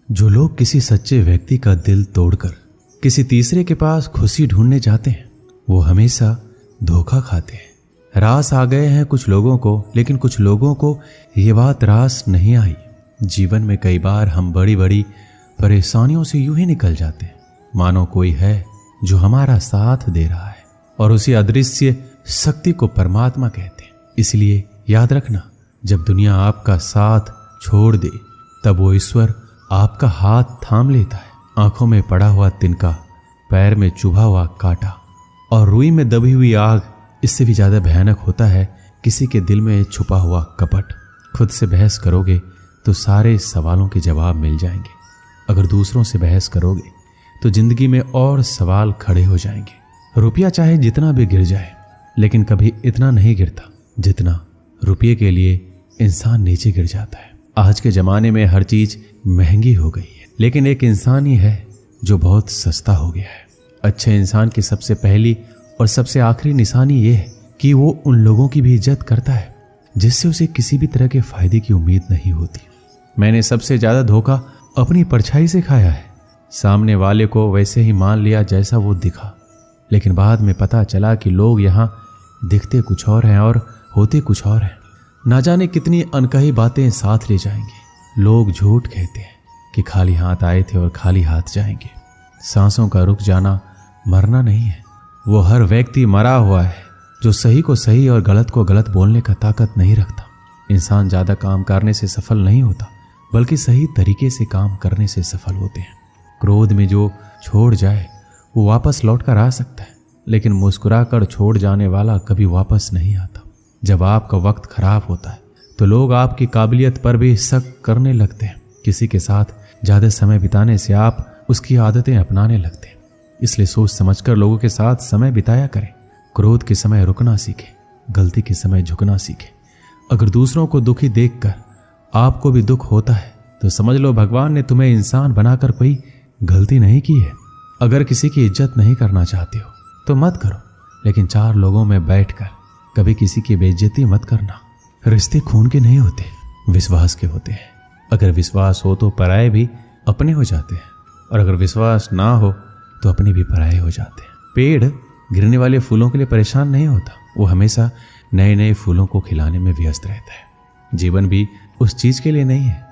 जो लोग किसी सच्चे व्यक्ति का दिल तोड़कर किसी तीसरे के पास खुशी ढूंढने जाते हैं, वो हमेशा धोखा खाते हैं। रास आ गए हैं कुछ लोगों को, लेकिन कुछ लोगों को ये बात रास नहीं आई। जीवन में कई बार हम बड़ी बड़ी परेशानियों से यूं ही निकल जाते हैं, मानो कोई है जो हमारा साथ दे रहा है, और उसी अदृश्य शक्ति को परमात्मा कहते हैं। इसलिए याद रखना, जब दुनिया आपका साथ छोड़ दे, तब वो ईश्वर आपका हाथ थाम लेता है। आंखों में पड़ा हुआ तिनका, पैर में चुभा हुआ कांटा और रुई में दबी हुई आग, इससे भी ज्यादा भयानक होता है किसी के दिल में छुपा हुआ कपट। खुद से बहस करोगे तो सारे सवालों के जवाब मिल जाएंगे। अगर दूसरों से बहस करोगे तो जिंदगी में और सवाल खड़े हो जाएंगे। रुपया चाहे जितना भी गिर जाए, लेकिन कभी इतना नहीं गिरता जितना रुपये के लिए इंसान नीचे गिर जाता है। आज के जमाने में हर चीज महंगी हो गई है, लेकिन एक इंसान ही है जो बहुत सस्ता हो गया है। अच्छे इंसान की सबसे पहली और सबसे आखिरी निशानी ये है कि वो उन लोगों की भी इज्जत करता है जिससे उसे किसी भी तरह के फायदे की उम्मीद नहीं होती। मैंने सबसे ज्यादा धोखा अपनी परछाई से खाया है। सामने वाले को वैसे ही मान लिया जैसा वो दिखा, लेकिन बाद में पता चला कि लोग यहाँ दिखते कुछ और हैं और होते कुछ और हैं। ना जाने कितनी अनकही बातें साथ ले जाएंगे। लोग झूठ कहते हैं कि खाली हाथ आए थे और खाली हाथ जाएंगे। सांसों का रुक जाना मरना नहीं है, वो हर व्यक्ति मरा हुआ है जो सही को सही और गलत को गलत बोलने का ताकत नहीं रखता। इंसान ज्यादा काम करने से सफल नहीं होता, बल्कि सही तरीके से काम करने से सफल होते हैं। क्रोध में जो छोड़ जाए वो वापस लौट कर आ सकता है, लेकिन मुस्कुरा कर छोड़ जाने वाला कभी वापस नहीं आता। जब आपका वक्त खराब होता है तो लोग आपकी काबिलियत पर भी शक करने लगते हैं। किसी के साथ ज्यादा समय बिताने से आप उसकी आदतें अपनाने लगते हैं। इसलिए सोच समझकर लोगों के साथ समय बिताया करें। क्रोध के समय रुकना सीखें, गलती के समय झुकना सीखें। अगर दूसरों को दुखी देखकर आपको भी दुख होता है तो समझ लो भगवान ने तुम्हें इंसान बनाकर कोई गलती नहीं की है। अगर किसी की इज्जत नहीं करना चाहते हो तो मत करो, लेकिन चार लोगों में बैठकर कभी किसी की बेइज्जती मत करना। रिश्ते खून के नहीं होते, विश्वास के होते हैं। अगर विश्वास हो तो पराये भी अपने हो जाते हैं, और अगर विश्वास ना हो तो अपने भी पराये हो जाते हैं। पेड़ गिरने वाले फूलों के लिए परेशान नहीं होता, वो हमेशा नए नए फूलों को खिलाने में व्यस्त रहता है। जीवन भी उस चीज के लिए नहीं है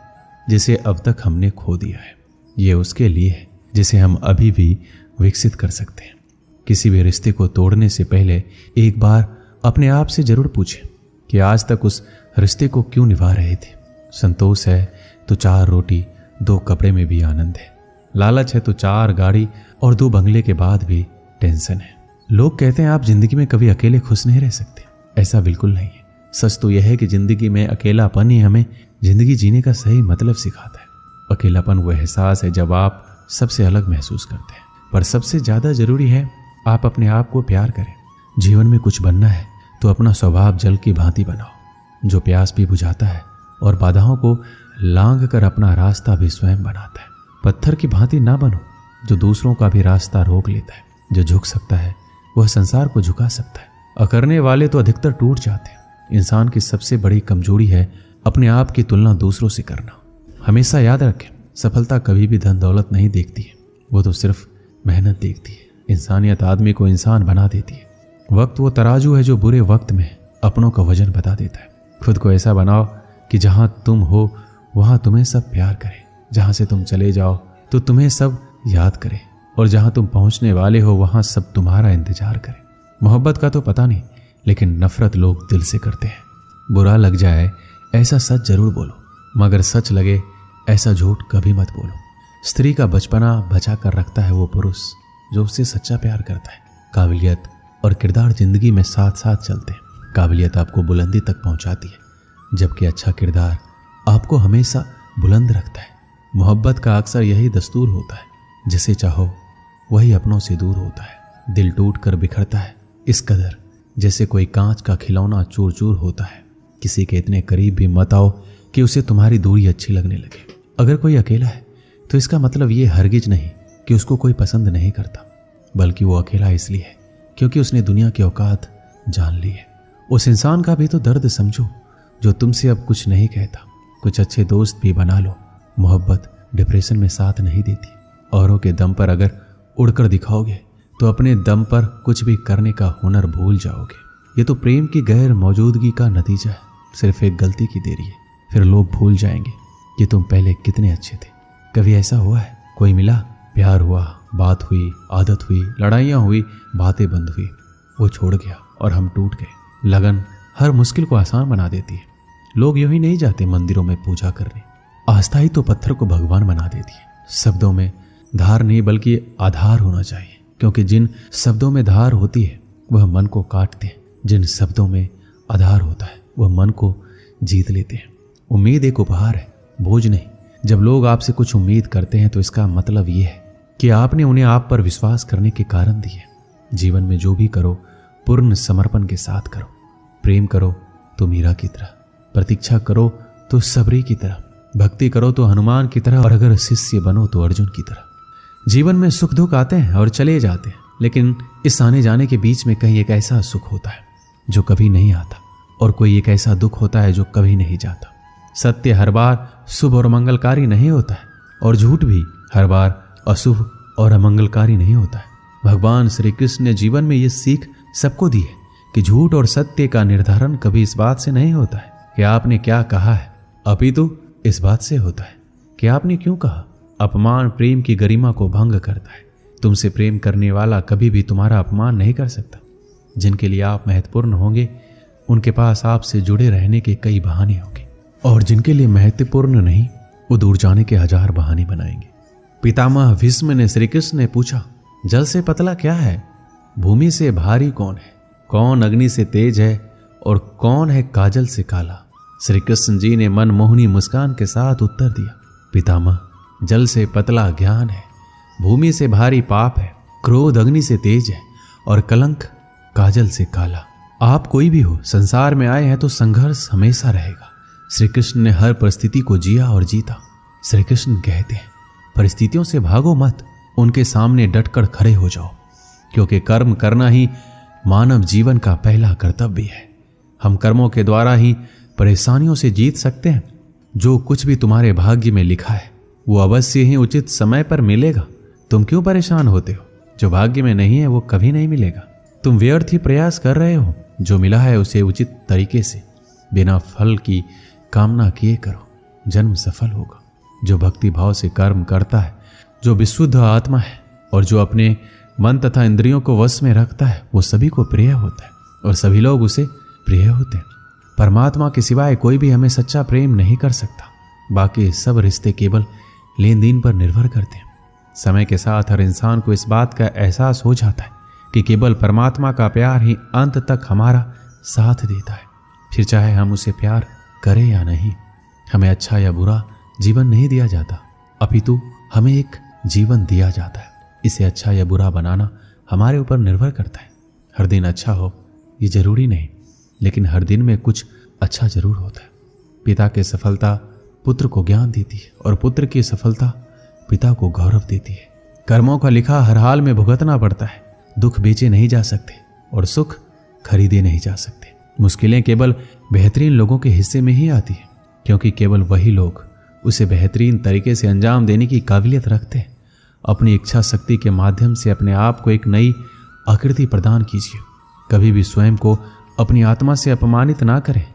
जिसे अब तक हमने खो दिया है, ये उसके लिए है जिसे हम अभी भी विकसित कर सकते हैं। किसी भी रिश्ते को तोड़ने से पहले एक बार अपने आप से जरूर पूछें कि आज तक उस रिश्ते को क्यों निभा रहे थे। संतोष है तो 4 रोटी 2 कपड़े में भी आनंद है। लालच है तो 4 गाड़ी और 2 बंगले के बाद भी टेंशन है। लोग कहते हैं आप जिंदगी में कभी अकेले खुश नहीं रह सकते। ऐसा बिल्कुल नहीं है। सच तो यह है कि जिंदगी में अकेलापन ही हमें जिंदगी जीने का सही मतलब सिखाता है। अकेलापन वो एहसास है जब आप सबसे अलग महसूस करते हैं, पर सबसे ज्यादा जरूरी है आप अपने आप को प्यार करें। जीवन में कुछ बनना है तो अपना स्वभाव जल की भांति बनाओ, जो प्यास भी बुझाता है और बाधाओं को लांघ कर अपना रास्ता भी स्वयं बनाता है। पत्थर की भांति ना बनो जो दूसरों का भी रास्ता रोक लेता है। जो झुक सकता है वह संसार को झुका सकता है। अकड़ने वाले तो अधिकतर टूट जाते हैं। इंसान की सबसे बड़ी कमजोरी है अपने आप की तुलना दूसरों से करना। हमेशा याद रखें, सफलता कभी भी धन दौलत नहीं देखती है, वो तो सिर्फ मेहनत देखती है। इंसानियत आदमी को इंसान बना देती है। वक्त वो तराजू है जो बुरे वक्त में अपनों का वजन बता देता है। खुद को ऐसा बनाओ कि जहां तुम हो वहां तुम्हें सब प्यार करें, जहां से तुम चले जाओ तो तुम्हें सब याद करें, और जहां तुम पहुंचने वाले हो वहां सब तुम्हारा इंतजार करें। मोहब्बत का तो पता नहीं, लेकिन नफरत लोग दिल से करते हैं। बुरा लग जाए ऐसा सच जरूर बोलो, मगर सच लगे ऐसा झूठ कभी मत बोलो। स्त्री का बचपना बचा कर रखता है वो पुरुष जो उससे सच्चा प्यार करता है। काबिलियत और किरदार जिंदगी में साथ साथ चलते हैं। काबिलियत आपको बुलंदी तक पहुंचाती है, जबकि अच्छा किरदार आपको हमेशा बुलंद रखता है। मोहब्बत का अक्सर यही दस्तूर होता है, जिसे चाहो वही अपनों से दूर होता है। दिल टूट कर बिखरता है इस कदर जैसे कोई कांच का खिलौना चूर चूर होता है। किसी के इतने करीब भी मत आओ कि उसे तुम्हारी दूरी अच्छी लगने लगे। अगर कोई अकेला है तो इसका मतलब ये हरगिज नहीं कि उसको कोई पसंद नहीं करता, बल्कि वो अकेला इसलिए है क्योंकि उसने दुनिया की औकात जान ली है। उस इंसान का भी तो दर्द समझो जो तुमसे अब कुछ नहीं कहता। कुछ अच्छे दोस्त भी बना लो। मोहब्बत डिप्रेशन में साथ नहीं देती। औरों के दम पर अगर उड़कर दिखाओगे तो अपने दम पर कुछ भी करने का हुनर भूल जाओगे। ये तो प्रेम की गैर मौजूदगी का नतीजा है। सिर्फ एक गलती की देरी है, फिर लोग भूल जाएंगे कि तुम पहले कितने अच्छे थे। कभी ऐसा हुआ है, कोई मिला, प्यार हुआ, बात हुई, आदत हुई, लड़ाइयाँ हुई, बातें बंद हुई, वो छोड़ गया और हम टूट गए। लगन हर मुश्किल को आसान बना देती है। लोग यूं ही नहीं जाते मंदिरों में पूजा करने। आस्था ही तो पत्थर को भगवान बना देती है। शब्दों में धार नहीं बल्कि आधार होना चाहिए, क्योंकि जिन शब्दों में धार होती है वह मन को काटते हैं। जिन शब्दों में आधार होता है वह मन को जीत लेते हैं। उम्मीद एक उपहार है, बोझ नहीं। जब लोग आपसे कुछ उम्मीद करते हैं तो इसका मतलब यह है कि आपने उन्हें आप पर विश्वास करने के कारण दिए। जीवन में जो भी करो पूर्ण समर्पण के साथ करो। प्रेम करो तो मीरा की तरह, प्रतीक्षा करो तो सबरी की तरह, भक्ति करो तो हनुमान की तरह, और अगर शिष्य बनो तो अर्जुन की तरह। जीवन में सुख दुख आते हैं और चले जाते हैं, लेकिन इस आने जाने के बीच में कहीं एक ऐसा सुख होता है जो कभी नहीं आता, और कोई एक ऐसा दुख होता है जो कभी नहीं जाता। सत्य हर बार शुभ और मंगलकारी नहीं होता है, और झूठ भी हर बार अशुभ और अमंगलकारी नहीं होता है। भगवान श्री कृष्ण ने जीवन में ये सीख सबको दी है कि झूठ और सत्य का निर्धारण कभी इस बात से नहीं होता है कि आपने क्या कहा है, अपितु इस बात से होता है कि आपने क्यों कहा। अपमान प्रेम की गरिमा को भंग करता है। तुमसे प्रेम करने वाला कभी भी तुम्हारा अपमान नहीं कर सकता। जिनके लिए आप महत्वपूर्ण होंगे उनके पास आपसे जुड़े रहने के कई बहाने होंगे, और जिनके लिए महत्वपूर्ण नहीं वो दूर जाने के हजार बहाने बनाएंगे। पितामह भीष्म ने श्री कृष्ण ने पूछा, जल से पतला क्या है, भूमि से भारी कौन है, कौन अग्नि से तेज है और कौन है काजल से काला। श्री कृष्ण जी ने मनमोहनी मुस्कान के साथ उत्तर दिया, पितामह जल से पतला ज्ञान है, भूमि से भारी पाप है, क्रोध अग्नि से तेज है और कलंक काजल से काला। आप कोई भी हो, संसार में आए हैं तो संघर्ष हमेशा रहेगा। श्री कृष्ण ने हर परिस्थिति को जिया और जीता। श्री कृष्ण कहते हैं, परिस्थितियों से भागो मत, उनके सामने डटकर खड़े हो जाओ, क्योंकि कर्म करना ही मानव जीवन का पहला कर्तव्य है। हम कर्मों के द्वारा ही परेशानियों से जीत सकते हैं। जो कुछ भी तुम्हारे भाग्य में लिखा है वो अवश्य ही उचित समय पर मिलेगा। तुम क्यों परेशान होते हो? जो भाग्य में नहीं है वो कभी नहीं मिलेगा। तुम व्यर्थ ही प्रयास कर रहे हो। जो मिला है उसे उचित तरीके से बिना फल की कामना किए करो, जन्म सफल होगा। जो भक्ति भाव से कर्म करता है, जो विशुद्ध आत्मा है और जो अपने मन तथा इंद्रियों को वश में रखता है, वो सभी को प्रिय होता है और सभी लोग उसे प्रिय होते हैं। परमात्मा के सिवाय कोई भी हमें सच्चा प्रेम नहीं कर सकता। बाकी सब रिश्ते केवल लेन देन पर निर्भर करते हैं। समय के साथ हर इंसान को इस बात का एहसास हो जाता है कि केवल परमात्मा का प्यार ही अंत तक हमारा साथ देता है। फिर चाहे हम उसे प्यार करें या नहीं, हमें अच्छा या बुरा जीवन नहीं दिया जाता, अपितु हमें एक जीवन दिया जाता है। इसे अच्छा या बुरा बनाना हमारे ऊपर निर्भर करता है। हर दिन अच्छा हो ये जरूरी नहीं, लेकिन हर दिन में कुछ अच्छा जरूर होता है। पिता की सफलता पुत्र को ज्ञान देती है और पुत्र की सफलता पिता को गौरव देती है। कर्मों का लिखा हर हाल में भुगतना पड़ता है। दुख बेचे नहीं जा सकते और सुख खरीदे नहीं जा सकते। मुश्किलें केवल बेहतरीन लोगों के हिस्से में ही आती है, क्योंकि केवल वही लोग उसे बेहतरीन तरीके से अंजाम देने की काबिलियत रखते हैं। अपनी इच्छा शक्ति के माध्यम से अपने आप को एक नई आकृति प्रदान कीजिए। कभी भी स्वयं को अपनी आत्मा से अपमानित ना करें।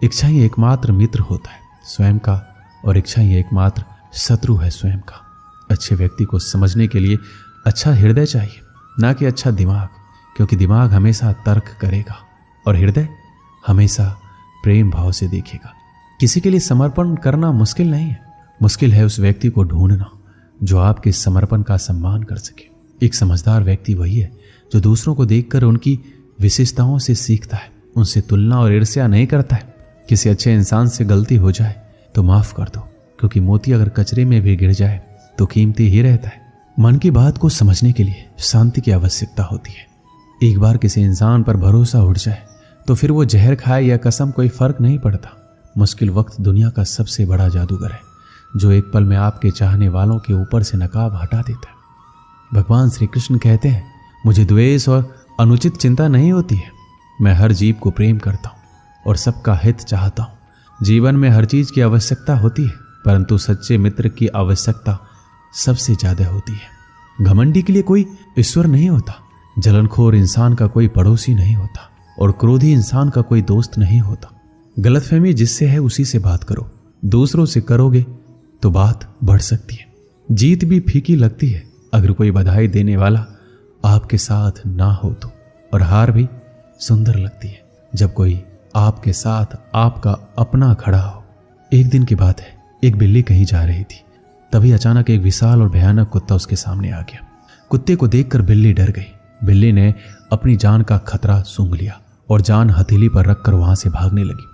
इच्छा ही एकमात्र मित्र होता है स्वयं का, और इच्छा ही एकमात्र शत्रु है स्वयं का। अच्छे व्यक्ति को समझने के लिए अच्छा हृदय चाहिए, ना कि अच्छा दिमाग, क्योंकि दिमाग हमेशा तर्क करेगा और हृदय हमेशा प्रेम भाव से देखेगा। किसी के लिए समर्पण करना मुश्किल नहीं है, मुश्किल है उस व्यक्ति को ढूंढना जो आपके समर्पण का सम्मान कर सके। एक समझदार व्यक्ति वही है जो दूसरों को देखकर उनकी विशेषताओं से सीखता है, उनसे तुलना और ईर्ष्या नहीं करता है। किसी अच्छे इंसान से गलती हो जाए तो माफ कर दो, क्योंकि मोती अगर कचरे में भी गिर जाए तो कीमती ही रहता है। मन की बात को समझने के लिए शांति की आवश्यकता होती है। एक बार किसी इंसान पर भरोसा उठ जाए तो फिर वो जहर खाए या कसम कोई फर्क नहीं पड़ता। मुश्किल वक्त दुनिया का सबसे बड़ा जादूगर है, जो एक पल में आपके चाहने वालों के ऊपर से नकाब हटा देता है। भगवान श्री कृष्ण कहते हैं, मुझे द्वेष और अनुचित चिंता नहीं होती है। मैं हर जीव को प्रेम करता हूँ और सबका हित चाहता हूँ। जीवन में हर चीज की आवश्यकता होती है, परंतु सच्चे मित्र की आवश्यकता सबसे ज्यादा होती है। घमंडी के लिए कोई ईश्वर नहीं होता, जलनखोर इंसान का कोई पड़ोसी नहीं होता और क्रोधी इंसान का कोई दोस्त नहीं होता। गलतफहमी जिससे है उसी से बात करो, दूसरों से करोगे तो बात बढ़ सकती है। जीत भी फीकी लगती है अगर कोई बधाई देने वाला आपके साथ ना हो तो, और हार भी सुंदर लगती है जब कोई आपके साथ आपका अपना खड़ा हो। एक दिन की बात है, एक बिल्ली कहीं जा रही थी, तभी अचानक एक विशाल और भयानक कुत्ता उसके सामने आ गया। कुत्ते को देखकर बिल्ली डर गई। बिल्ली ने अपनी जान का खतरा सूंघ लिया और जान हथेली पर रखकर वहां से भागने लगी,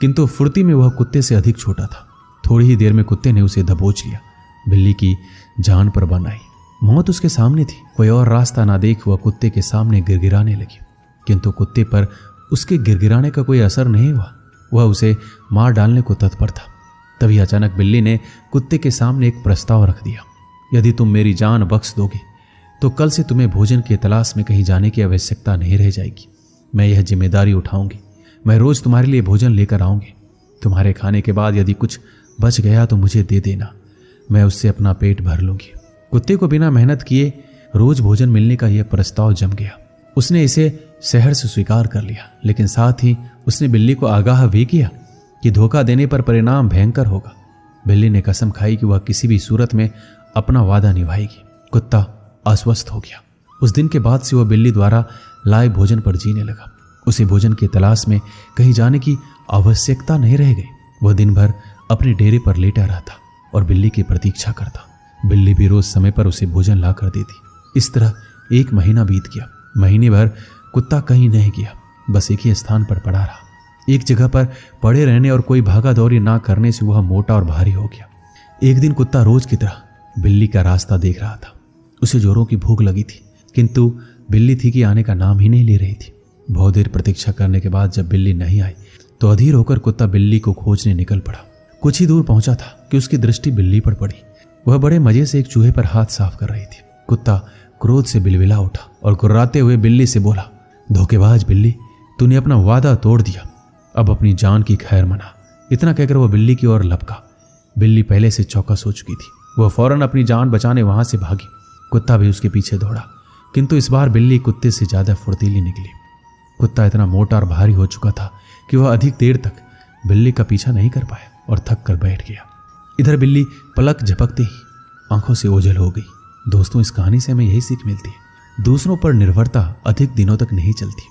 किंतु फुर्ती में वह कुत्ते से अधिक छोटा था। थोड़ी ही देर में कुत्ते ने उसे दबोच लिया। बिल्ली की जान पर बन आई, मौत उसके सामने थी। कोई और रास्ता ना देख वह कुत्ते के सामने गिड़गिड़ाने लगी, किंतु कुत्ते पर उसके गिड़गिड़ाने का कोई असर नहीं हुआ। वह उसे मार डालने को तत्पर था। तभी अचानक बिल्ली ने कुत्ते के सामने एक प्रस्ताव रख दिया। यदि तुम मेरी जान बख्श दोगे तो कल से तुम्हें भोजन की तलाश में कहीं जाने की आवश्यकता नहीं रह जाएगी। मैं यह जिम्मेदारी उठाऊंगी। मैं रोज तुम्हारे लिए भोजन लेकर आऊंगी। तुम्हारे खाने के बाद यदि कुछ बच गया तो मुझे दे देना, मैं उससे अपना पेट भर लूंगी। कुत्ते को बिना मेहनत किए रोज भोजन मिलने का यह प्रस्ताव जम गया। उसने इसे शहर से स्वीकार कर लिया, लेकिन साथ ही उसने बिल्ली को आगाह भी किया कि धोखा देने पर परिणाम भयंकर होगा। बिल्ली ने कसम खाई कि वह किसी भी सूरत में अपना वादा निभाएगी। कुत्ता अस्वस्थ हो गया। उस दिन के बाद से वह बिल्ली द्वारा लाए भोजन पर जीने लगा। उसे भोजन की तलाश में कहीं जाने की आवश्यकता नहीं रह गई। वह दिन भर अपने डेरे पर लेटा रहता और बिल्ली की प्रतीक्षा करता। बिल्ली भी रोज समय पर उसे भोजन ला कर देती। इस तरह एक महीना बीत गया। महीने भर कुत्ता कहीं नहीं गया, बस एक ही स्थान पर पड़ा रहा। एक जगह पर पड़े रहने और कोई भागा दौड़ी ना करने से वह मोटा और भारी हो गया। एक दिन कुत्ता रोज की तरह बिल्ली का रास्ता देख रहा था। उसे जोरों की भूख लगी थी, किंतु बिल्ली थी कि आने का नाम ही नहीं ले रही थी। बहुत देर प्रतीक्षा करने के बाद जब बिल्ली नहीं आई तो अधीर होकर कुत्ता बिल्ली को खोजने निकल पड़ा। कुछ ही दूर पहुंचा था कि उसकी दृष्टि बिल्ली पर पड़ी। वह बड़े मजे से एक चूहे पर हाथ साफ कर रही थी। कुत्ता क्रोध से बिलबिला उठा और कुर्राते हुए बिल्ली से बोला, धोखेबाज बिल्ली, तूने अपना वादा तोड़ दिया, अब अपनी जान की खैर मना। इतना कहकर वह बिल्ली की ओर लपका। बिल्ली पहले से चौकस हो चुकी थी। वह फौरन अपनी जान बचाने वहां से भागी। कुत्ता भी उसके पीछे दौड़ा, किंतु इस बार बिल्ली कुत्ते से ज्यादा फुर्तीली निकली। कुत्ता इतना मोटा और भारी हो चुका था कि वह अधिक देर तक बिल्ली का पीछा नहीं कर पाया और थक कर बैठ गया। इधर बिल्ली पलक झपकते ही आंखों से ओझल हो गई। दोस्तों, इस कहानी से हमें यही सीख मिलती है, दूसरों पर निर्भरता अधिक दिनों तक नहीं चलती।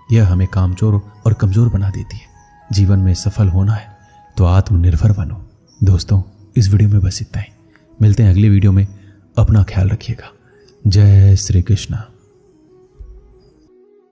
यह हमें कामचोर और कमजोर बना देती है। जीवन में सफल होना है तो आत्मनिर्भर बनो। दोस्तों, इस वीडियो में बस इतना ही। मिलते हैं अगली वीडियो में। अपना ख्याल रखिएगा। जय श्री कृष्ण।